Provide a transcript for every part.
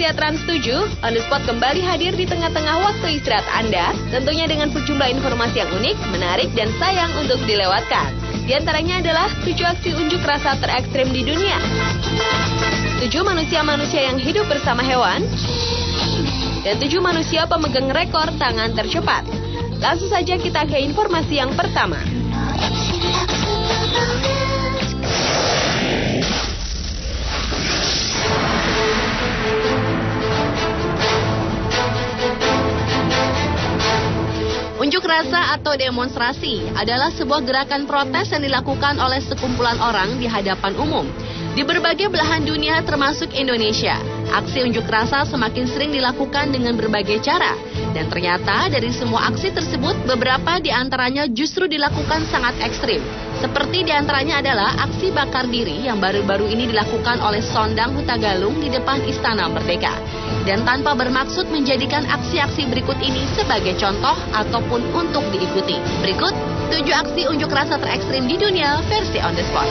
setia Trans 7, On The Spot kembali hadir di tengah-tengah waktu istirahat Anda, tentunya dengan sejumlah informasi yang unik, menarik, dan sayang untuk dilewatkan. Di antaranya adalah 7 aksi unjuk rasa terekstrim di dunia, 7 manusia-manusia yang hidup bersama hewan, dan 7 manusia pemegang rekor tangan tercepat. Langsung saja kita ke informasi yang pertama. Unjuk rasa atau demonstrasi adalah sebuah gerakan protes yang dilakukan oleh sekumpulan orang di hadapan umum. Di berbagai belahan dunia termasuk Indonesia, aksi unjuk rasa semakin sering dilakukan dengan berbagai cara. Dan ternyata dari semua aksi tersebut, beberapa di antaranya justru dilakukan sangat ekstrim. Seperti di antaranya adalah aksi bakar diri yang baru-baru ini dilakukan oleh Sondang Hutagalung di depan Istana Merdeka. Dan tanpa bermaksud menjadikan aksi-aksi berikut ini sebagai contoh ataupun untuk diikuti. Berikut 7 aksi unjuk rasa terekstrim di dunia versi On The Spot.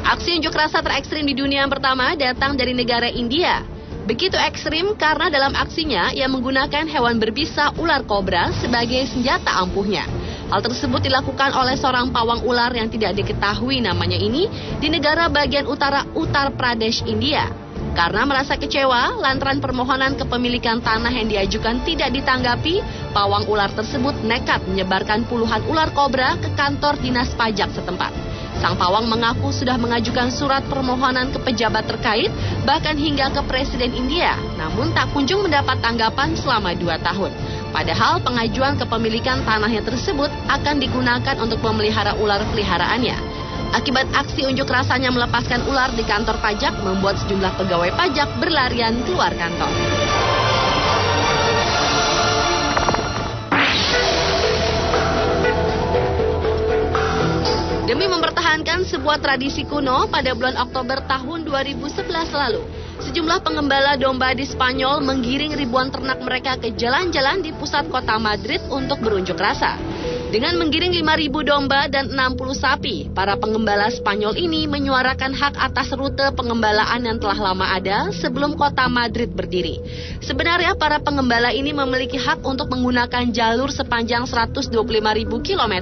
Aksi unjuk rasa terekstrim di dunia yang pertama datang dari negara India. Begitu ekstrim karena dalam aksinya ia menggunakan hewan berbisa ular kobra sebagai senjata ampuhnya. Hal tersebut dilakukan oleh seorang pawang ular yang tidak diketahui namanya ini di negara bagian utara Uttar Pradesh, India. Karena merasa kecewa lantaran permohonan kepemilikan tanah yang diajukan tidak ditanggapi, pawang ular tersebut nekat menyebarkan puluhan ular kobra ke kantor dinas pajak setempat. Sang pawang mengaku sudah mengajukan surat permohonan ke pejabat terkait, bahkan hingga ke Presiden India, namun tak kunjung mendapat tanggapan selama 2 tahun. Padahal pengajuan kepemilikan tanahnya tersebut akan digunakan untuk memelihara ular peliharaannya. Akibat aksi unjuk rasanya melepaskan ular di kantor pajak membuat sejumlah pegawai pajak berlarian keluar kantor. Demi mempertahankan sebuah tradisi kuno pada bulan Oktober tahun 2011 lalu, sejumlah pengembala domba di Spanyol menggiring ribuan ternak mereka ke jalan-jalan di pusat kota Madrid untuk berunjuk rasa. Dengan menggiring 5.000 domba dan 60 sapi, para pengembala Spanyol ini menyuarakan hak atas rute pengembalaan yang telah lama ada sebelum kota Madrid berdiri. Sebenarnya para pengembala ini memiliki hak untuk menggunakan jalur sepanjang 125.000 km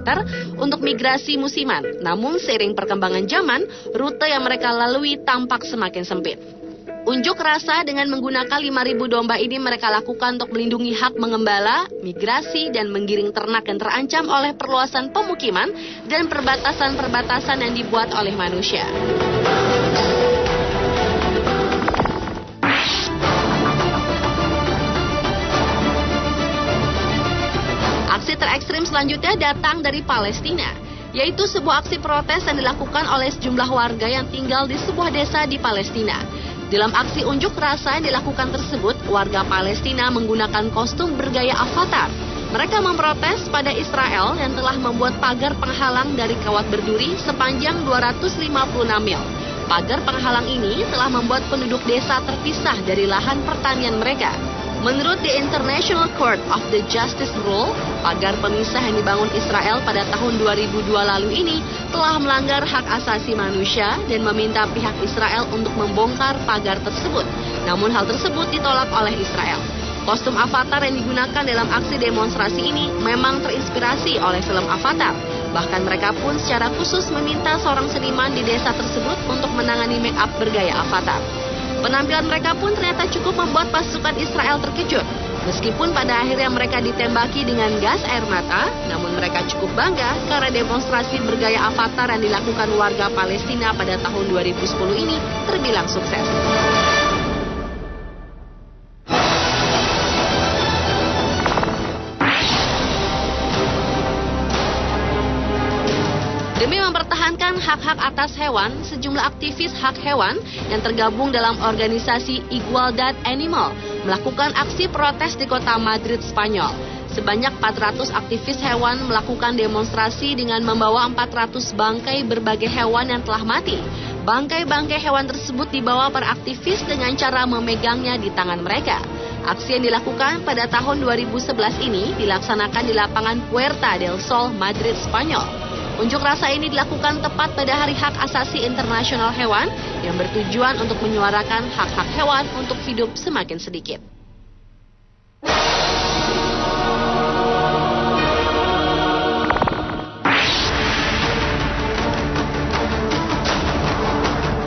untuk migrasi musiman. Namun seiring perkembangan zaman, rute yang mereka lalui tampak semakin sempit. Unjuk rasa dengan menggunakan 5.000 domba ini mereka lakukan untuk melindungi hak mengembala, migrasi, dan menggiring ternak yang terancam oleh perluasan pemukiman dan perbatasan-perbatasan yang dibuat oleh manusia. Aksi terekstrim selanjutnya datang dari Palestina, yaitu sebuah aksi protes yang dilakukan oleh sejumlah warga yang tinggal di sebuah desa di Palestina. Dalam aksi unjuk rasa yang dilakukan tersebut, warga Palestina menggunakan kostum bergaya avatar. Mereka memprotes pada Israel yang telah membuat pagar penghalang dari kawat berduri sepanjang 256 mil. Pagar penghalang ini telah membuat penduduk desa terpisah dari lahan pertanian mereka. Menurut The International Court of the Justice Rule, pagar pemisah yang dibangun Israel pada tahun 2002 lalu ini telah melanggar hak asasi manusia dan meminta pihak Israel untuk membongkar pagar tersebut. Namun hal tersebut ditolak oleh Israel. Kostum avatar yang digunakan dalam aksi demonstrasi ini memang terinspirasi oleh film Avatar. Bahkan mereka pun secara khusus meminta seorang seniman di desa tersebut untuk menangani make up bergaya avatar. Penampilan mereka pun ternyata cukup membuat pasukan Israel terkejut. Meskipun pada akhirnya mereka ditembaki dengan gas air mata, namun mereka cukup bangga karena demonstrasi bergaya avatar yang dilakukan warga Palestina pada tahun 2010 ini terbilang sukses. Demi mempertahankan hak-hak atas hewan, sejumlah aktivis hak hewan yang tergabung dalam organisasi Igualdad Animal melakukan aksi protes di kota Madrid, Spanyol. Sebanyak 400 aktivis hewan melakukan demonstrasi dengan membawa 400 bangkai berbagai hewan yang telah mati. Bangkai-bangkai hewan tersebut dibawa para aktivis dengan cara memegangnya di tangan mereka. Aksi yang dilakukan pada tahun 2011 ini dilaksanakan di lapangan Puerta del Sol, Madrid, Spanyol. Unjuk rasa ini dilakukan tepat pada Hari Hak Asasi Internasional Hewan yang bertujuan untuk menyuarakan hak-hak hewan untuk hidup semakin sedikit.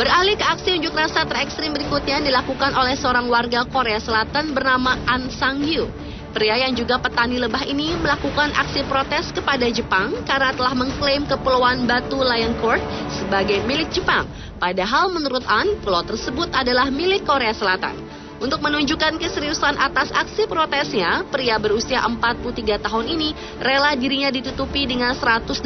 Beralih ke aksi unjuk rasa terekstrim berikutnya yang dilakukan oleh seorang warga Korea Selatan bernama An Sang-yu. Pria yang juga petani lebah ini melakukan aksi protes kepada Jepang karena telah mengklaim Kepulauan Batu Lioncourt sebagai milik Jepang. Padahal menurut An, pulau tersebut adalah milik Korea Selatan. Untuk menunjukkan keseriusan atas aksi protesnya, pria berusia 43 tahun ini rela dirinya ditutupi dengan 187.000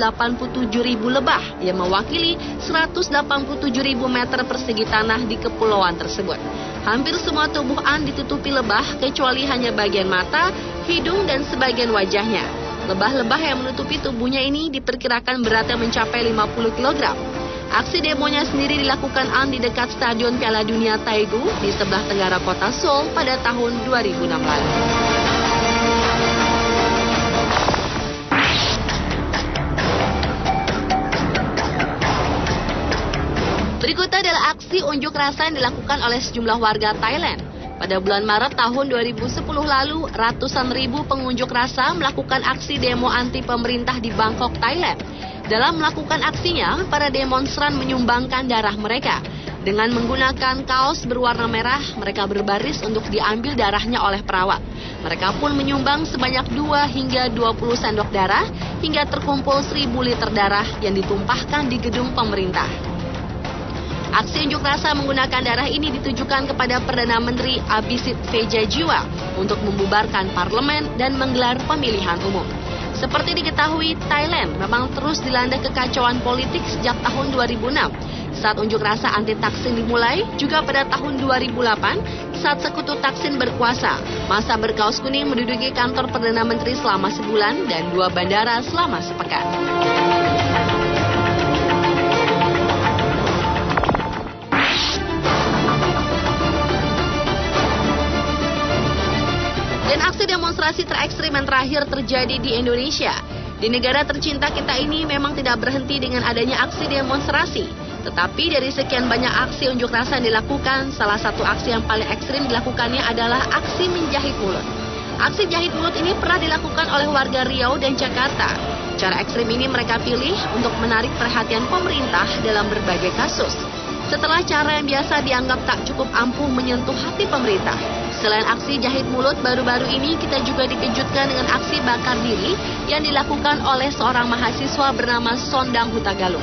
lebah yang mewakili 187.000 meter persegi tanah di kepulauan tersebut. Hampir semua tubuh An ditutupi lebah kecuali hanya bagian mata, hidung, dan sebagian wajahnya. Lebah-lebah yang menutupi tubuhnya ini diperkirakan beratnya mencapai 50 kg. Aksi demonya sendiri dilakukan An di dekat Stadion Piala Dunia Daegu di sebelah tenggara kota Seoul pada tahun 2006 lalu. Berikutnya adalah aksi unjuk rasa yang dilakukan oleh sejumlah warga Thailand. Pada bulan Maret tahun 2010 lalu, ratusan ribu pengunjuk rasa melakukan aksi demo anti pemerintah di Bangkok, Thailand. Dalam melakukan aksinya, para demonstran menyumbangkan darah mereka. Dengan menggunakan kaos berwarna merah, mereka berbaris untuk diambil darahnya oleh perawat. Mereka pun menyumbang sebanyak 2 hingga 20 sendok darah, hingga terkumpul 1.000 liter darah yang ditumpahkan di gedung pemerintah. Aksi unjuk rasa menggunakan darah ini ditujukan kepada Perdana Menteri Abhisit Vejajiwa untuk membubarkan parlemen dan menggelar pemilihan umum. Seperti diketahui, Thailand memang terus dilanda kekacauan politik sejak tahun 2006. Saat unjuk rasa anti Thaksin dimulai, juga pada tahun 2008, saat sekutu Thaksin berkuasa, massa berkaos kuning menduduki kantor Perdana Menteri selama sebulan dan 2 bandara selama sepekan. Dan aksi demonstrasi terekstrim yang terakhir terjadi di Indonesia. Di negara tercinta kita ini memang tidak berhenti dengan adanya aksi demonstrasi. Tetapi dari sekian banyak aksi unjuk rasa yang dilakukan, salah satu aksi yang paling ekstrim dilakukannya adalah aksi menjahit mulut. Aksi jahit mulut ini pernah dilakukan oleh warga Riau dan Jakarta. Cara ekstrim ini mereka pilih untuk menarik perhatian pemerintah dalam berbagai kasus. Setelah cara yang biasa dianggap tak cukup ampuh menyentuh hati pemerintah. Selain aksi jahit mulut, baru-baru ini kita juga dikejutkan dengan aksi bakar diri yang dilakukan oleh seorang mahasiswa bernama Sondang Hutagalung.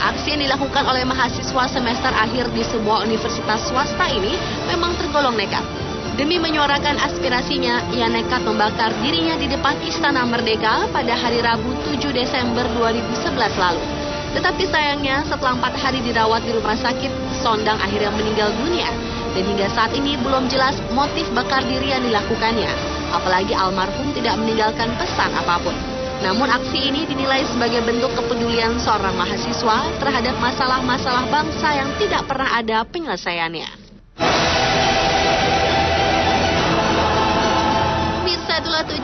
Aksi yang dilakukan oleh mahasiswa semester akhir di sebuah universitas swasta ini memang tergolong nekat. Demi menyuarakan aspirasinya, ia nekat membakar dirinya di depan Istana Merdeka pada hari Rabu 7 Desember 2011 lalu. Tetapi sayangnya setelah 4 hari dirawat di rumah sakit, Sondang akhirnya meninggal dunia. Dan hingga saat ini belum jelas motif bakar diri yang dilakukannya. Apalagi almarhum tidak meninggalkan pesan apapun. Namun aksi ini dinilai sebagai bentuk kepedulian seorang mahasiswa terhadap masalah-masalah bangsa yang tidak pernah ada penyelesaiannya. Mirsa, itulah